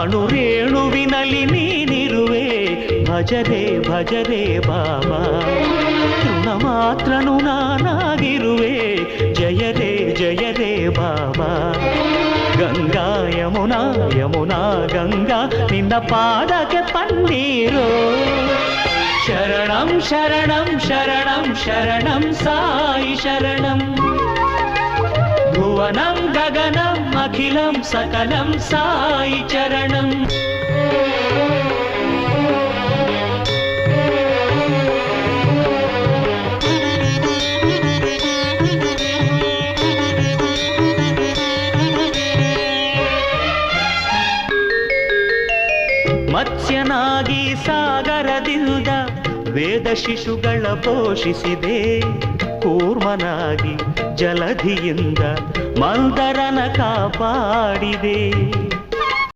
ಅಣುರೇಣುವಿನಲ್ಲಿ ನೀನಿರುವೆ ಭಜರೆ ಭಜರೆ ಬಾಬಾ ತೃಣ ಮಾತ್ರನು ನಾನಾಗಿರುವೆ ಜಯರೇ ಜಯರೇ ಬಾಬಾ ಗಂಗಾ ಯಮುನಾ ಯಮುನಾ ಗಂಗಾ ನಿನ್ನ ಪಾದಕ್ಕೆ ಪನ್ನೀರು ಶರಣಂ ಶರಣಂ ಶರಣಂ ಶರಣಂ ಸಾಯಿ ಶರಣಂ ಭುವನಂ ಗಗನಂ ಅಖಿಲಂ ಸಕಲಂ ಸಾಯಿ ಚರಣಂ ಮತ್ಸ್ಯನಾಗಿ ಸಾಗರದಿಂದ ವೇದ ಶಿಶುಗಳ ಪೋಷಿಸಿದೆ ಕೂರ್ಮನಾಗಿ ಜಲಧಿಯಿಂದ ಮಂದರನ ಕಾಪಾಡಿದೆ